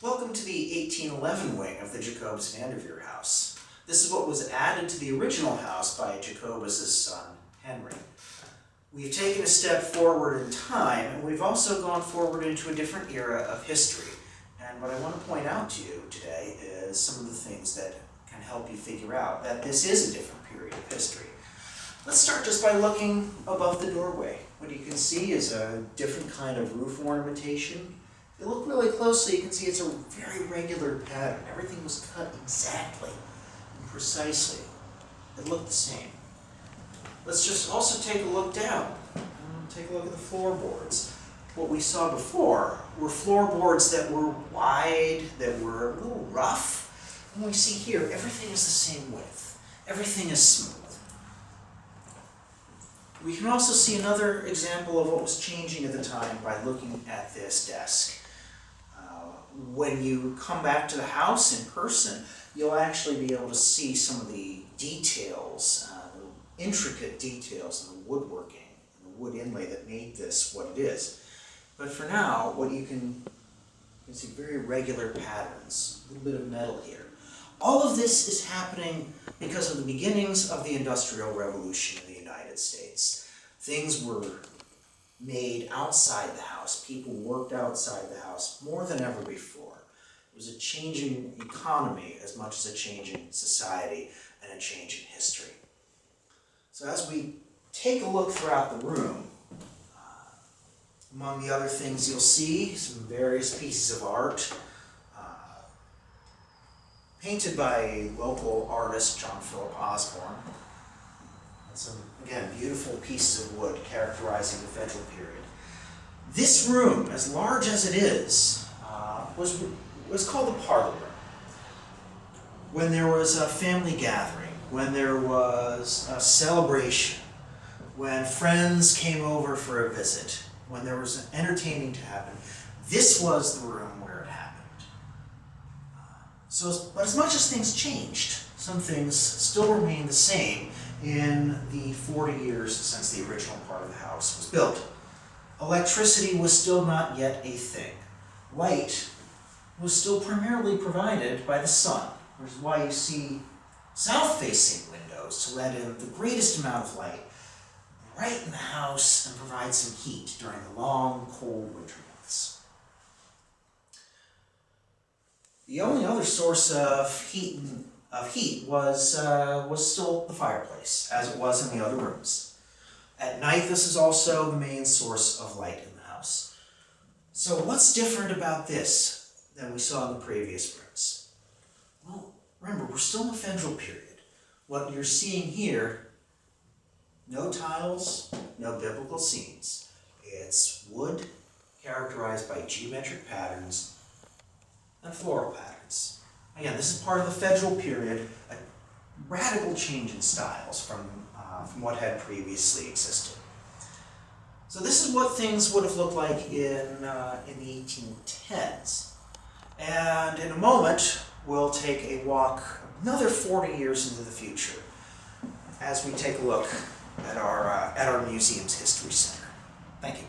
Welcome to the 1811 wing of the Jacobus Vanderveer house. This is what was added to the original house by Jacobus's son, Henry. We've taken a step forward in time, and we've also gone forward into a different era of history. And what I want to point out to you today is some of the things that can help you figure out that this is a different period of history. Let's start just by looking above the doorway. What you can see is a different kind of roof ornamentation. If you look really closely, you can see it's a very regular pattern. Everything was cut exactly and precisely. It looked the same. Let's just also take a look down. Take a look at the floorboards. What we saw before were floorboards that were wide, that were a little rough. And we see here, everything is the same width. Everything is smooth. We can also see another example of what was changing at the time by looking at this desk. When you come back to the house in person, you'll actually be able to see some of the details, the intricate details in the woodworking, and the wood inlay that made this what it is. But for now, what you can see very regular patterns, a little bit of metal here. All of this is happening because of the beginnings of the Industrial Revolution in the United States. Things were made outside the house. People worked outside the house more than ever before. It was a changing economy as much as a changing society and a change in history. So as we take a look throughout the room, among the other things you'll see some various pieces of art painted by a local artist, John Philip Osborne. Some, again, beautiful pieces of wood characterizing the Federal period. This room, as large as it is, was called the Parlor room. When there was a family gathering, when there was a celebration, when friends came over for a visit, when there was an entertaining to happen, this was the room where it happened. But as much as things changed, some things still remain the same in the 40 years since the original part of the house was built. Electricity was still not yet a thing. Light was still primarily provided by the sun, which is why you see south-facing windows to let in the greatest amount of light right in the house and provide some heat during the long, cold winter months. The only other source of heat was still the fireplace, as it was in the other rooms. At night, this is also the main source of light in the house. So what's different about this than we saw in the previous rooms? Well, remember, we're still in the Federal period. What you're seeing here, no tiles, no biblical scenes. It's wood characterized by geometric patterns and floral patterns. Again, this is part of the Federal period, a radical change in styles from what had previously existed. So this is what things would have looked like in the 1810s. And in a moment, we'll take a walk another 40 years into the future as we take a look at our museum's History Center. Thank you.